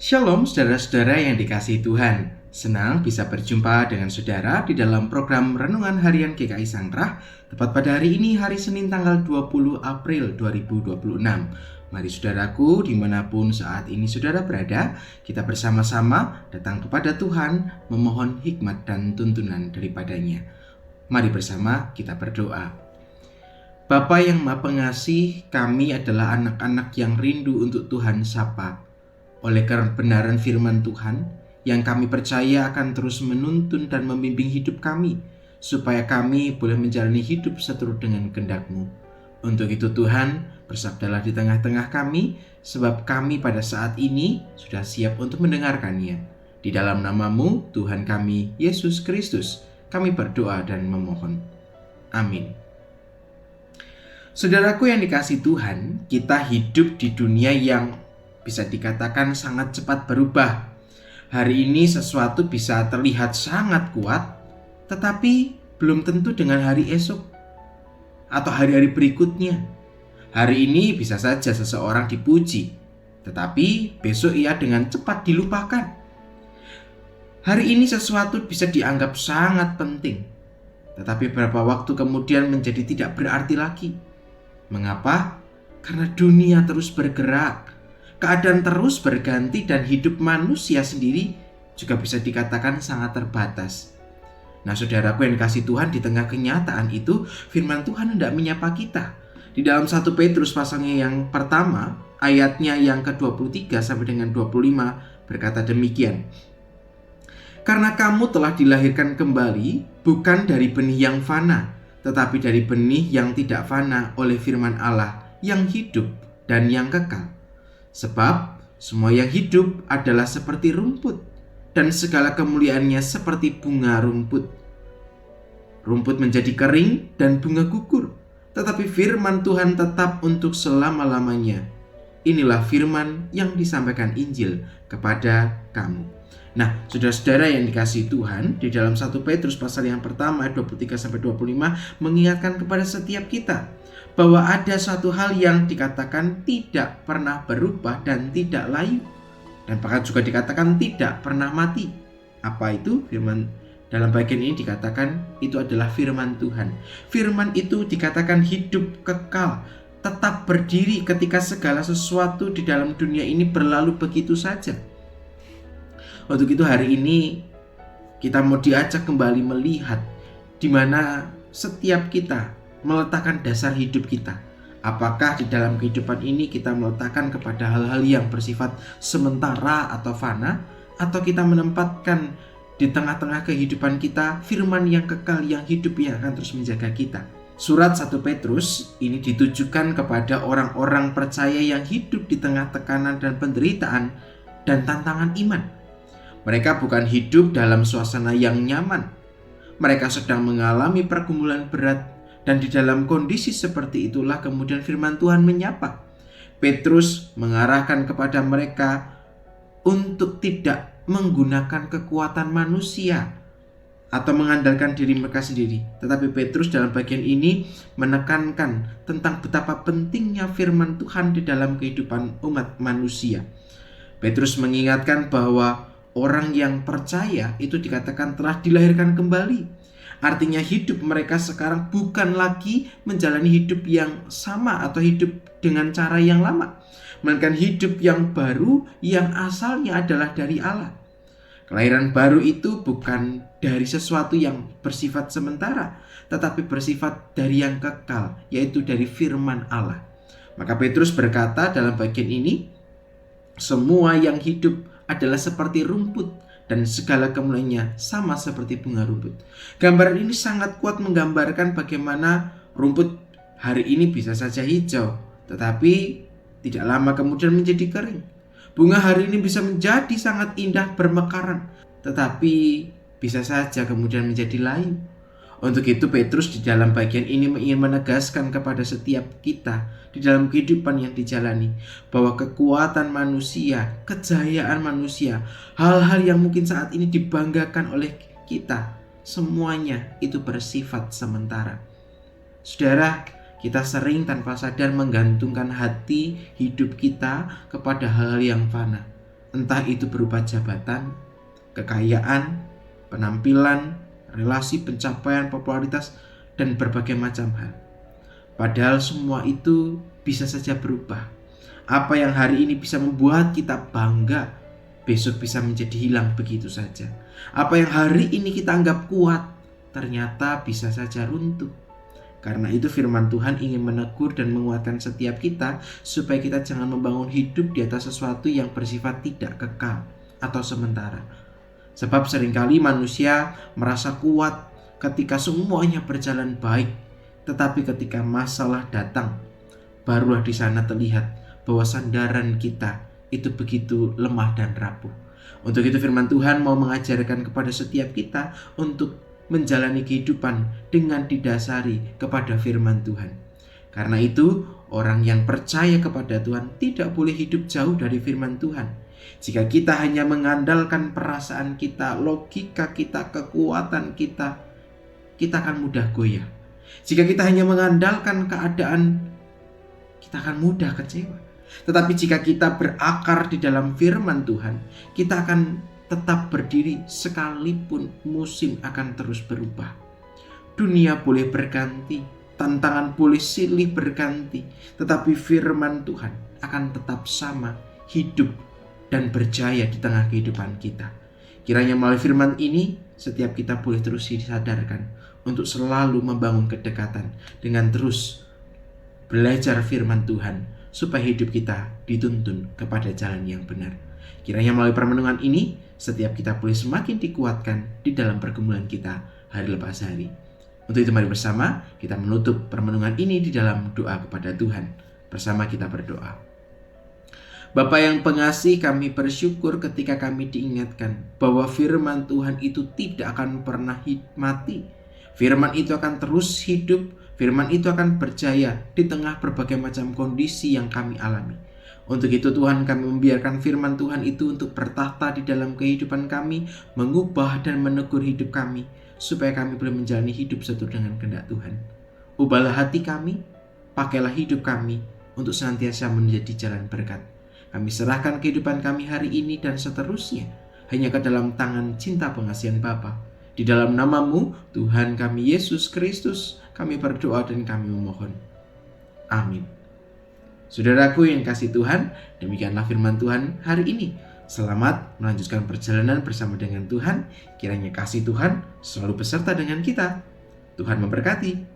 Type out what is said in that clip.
Shalom saudara-saudara yang dikasihi Tuhan. Senang bisa berjumpa dengan saudara di dalam program Renungan Harian GKI Sangkrah, tepat pada hari ini, hari Senin tanggal 20 April 2026. Mari saudaraku, dimanapun saat ini saudara berada, kita bersama-sama datang kepada Tuhan, memohon hikmat dan tuntunan daripadanya. Mari bersama kita berdoa. Bapa yang Maha Pengasih, kami adalah anak-anak yang rindu untuk Tuhan sapa. Oleh kebenaran firman Tuhan yang kami percaya akan terus menuntun dan membimbing hidup kami, supaya kami boleh menjalani hidup seturut dengan kehendak-Mu. Untuk itu Tuhan, bersabdalah di tengah-tengah kami, sebab kami pada saat ini sudah siap untuk mendengarkannya. Di dalam nama-Mu, Tuhan kami, Yesus Kristus, kami berdoa dan memohon. Amin. Saudaraku yang dikasihi Tuhan, kita hidup di dunia yang bisa dikatakan sangat cepat berubah. Hari ini sesuatu bisa terlihat sangat kuat, tetapi belum tentu dengan hari esok atau hari-hari berikutnya. Hari ini bisa saja seseorang dipuji, tetapi besok ia dengan cepat dilupakan. Hari ini sesuatu bisa dianggap sangat penting, tetapi beberapa waktu kemudian menjadi tidak berarti lagi. Mengapa? Karena dunia terus bergerak. Keadaan terus berganti dan hidup manusia sendiri juga bisa dikatakan sangat terbatas. Nah saudaraku yang dikasihi Tuhan, di tengah kenyataan itu firman Tuhan hendak menyapa kita. Di dalam 1 Petrus pasalnya yang pertama, ayatnya yang ke-23 sampai dengan 25 berkata demikian. Karena kamu telah dilahirkan kembali bukan dari benih yang fana, tetapi dari benih yang tidak fana oleh firman Allah yang hidup dan yang kekal. Sebab semua yang hidup adalah seperti rumput, dan segala kemuliaannya seperti bunga rumput. Rumput menjadi kering dan bunga gugur, tetapi firman Tuhan tetap untuk selama-lamanya. Inilah firman yang disampaikan Injil kepada kamu. Nah, saudara-saudara yang dikasihi Tuhan, di dalam 1 Petrus pasal yang pertama ayat 23-25 mengingatkan kepada setiap kita bahwa ada suatu hal yang dikatakan tidak pernah berubah dan tidak layu, dan bahkan juga dikatakan tidak pernah mati. Apa itu? Firman dalam bagian ini dikatakan itu adalah firman Tuhan. Firman itu dikatakan hidup kekal, tetap berdiri ketika segala sesuatu di dalam dunia ini berlalu begitu saja. Untuk itu hari ini kita mau diajak kembali melihat di mana setiap kita meletakkan dasar hidup kita. Apakah di dalam kehidupan ini kita meletakkan kepada hal-hal yang bersifat sementara atau fana, atau kita menempatkan di tengah-tengah kehidupan kita firman yang kekal, yang hidup, yang akan terus menjaga kita. Surat 1 Petrus ini ditujukan kepada orang-orang percaya yang hidup di tengah tekanan dan penderitaan dan tantangan iman. Mereka bukan hidup dalam suasana yang nyaman. Mereka sedang mengalami pergumulan berat, dan di dalam kondisi seperti itulah kemudian firman Tuhan menyapa. Petrus mengarahkan kepada mereka untuk tidak menggunakan kekuatan manusia atau mengandalkan diri mereka sendiri. Tetapi Petrus dalam bagian ini menekankan tentang betapa pentingnya firman Tuhan di dalam kehidupan umat manusia. Petrus mengingatkan bahwa orang yang percaya itu dikatakan telah dilahirkan kembali. Artinya hidup mereka sekarang bukan lagi menjalani hidup yang sama atau hidup dengan cara yang lama, melainkan hidup yang baru yang asalnya adalah dari Allah. Kelahiran baru itu bukan dari sesuatu yang bersifat sementara, tetapi bersifat dari yang kekal, yaitu dari firman Allah. Maka Petrus berkata dalam bagian ini, semua yang hidup adalah seperti rumput, dan segala kemuliaannya sama seperti bunga rumput. Gambaran ini sangat kuat menggambarkan bagaimana rumput hari ini bisa saja hijau, tetapi tidak lama kemudian menjadi kering. Bunga hari ini bisa menjadi sangat indah bermekaran, tetapi bisa saja kemudian menjadi layu. Untuk itu Petrus di dalam bagian ini ingin menegaskan kepada setiap kita di dalam kehidupan yang dijalani bahwa kekuatan manusia, kejayaan manusia, hal-hal yang mungkin saat ini dibanggakan oleh kita, semuanya itu bersifat sementara. Saudara, kita sering tanpa sadar menggantungkan hati hidup kita kepada hal yang fana. Entah itu berupa jabatan, kekayaan, penampilan, relasi, pencapaian, popularitas, dan berbagai macam hal. Padahal semua itu bisa saja berubah. Apa yang hari ini bisa membuat kita bangga, besok bisa menjadi hilang begitu saja. Apa yang hari ini kita anggap kuat, ternyata bisa saja runtuh. Karena itu firman Tuhan ingin menegur dan menguatkan setiap kita supaya kita jangan membangun hidup di atas sesuatu yang bersifat tidak kekal atau sementara. Sebab seringkali manusia merasa kuat ketika semuanya berjalan baik, tetapi ketika masalah datang, barulah di sana terlihat bahwa sandaran kita itu begitu lemah dan rapuh. Untuk itu firman Tuhan mau mengajarkan kepada setiap kita untuk menjalani kehidupan dengan didasari kepada firman Tuhan. Karena itu, orang yang percaya kepada Tuhan tidak boleh hidup jauh dari firman Tuhan. Jika kita hanya mengandalkan perasaan kita, logika kita, kekuatan kita, kita akan mudah goyah. Jika kita hanya mengandalkan keadaan, kita akan mudah kecewa. Tetapi jika kita berakar di dalam firman Tuhan, kita akan tetap berdiri sekalipun musim akan terus berubah. Dunia boleh berganti, tantangan boleh silih berganti, tetapi firman Tuhan akan tetap sama, hidup dan berjaya di tengah kehidupan kita. Kiranya melalui firman ini, setiap kita boleh terus disadarkan untuk selalu membangun kedekatan dengan terus belajar firman Tuhan, supaya hidup kita dituntun kepada jalan yang benar. Kiranya melalui permenungan ini, setiap kita boleh semakin dikuatkan di dalam pergumulan kita hari lepas hari. Untuk itu mari bersama kita menutup permenungan ini di dalam doa kepada Tuhan. Bersama kita berdoa. Bapa yang pengasih, kami bersyukur ketika kami diingatkan bahwa firman Tuhan itu tidak akan pernah mati. Firman itu akan terus hidup, firman itu akan berjaya di tengah berbagai macam kondisi yang kami alami. Untuk itu Tuhan, kami membiarkan firman Tuhan itu untuk bertahta di dalam kehidupan kami, mengubah dan menegur hidup kami, supaya kami boleh menjalani hidup seturut dengan kehendak Tuhan. Ubahlah hati kami, pakailah hidup kami untuk senantiasa menjadi jalan berkat. Kami serahkan kehidupan kami hari ini dan seterusnya hanya ke dalam tangan cinta pengasihan Bapa. Di dalam nama-Mu, Tuhan kami Yesus Kristus, kami berdoa dan kami memohon. Amin. Saudaraku yang kasih Tuhan, demikianlah firman Tuhan hari ini. Selamat melanjutkan perjalanan bersama dengan Tuhan. Kiranya kasih Tuhan selalu beserta dengan kita. Tuhan memberkati.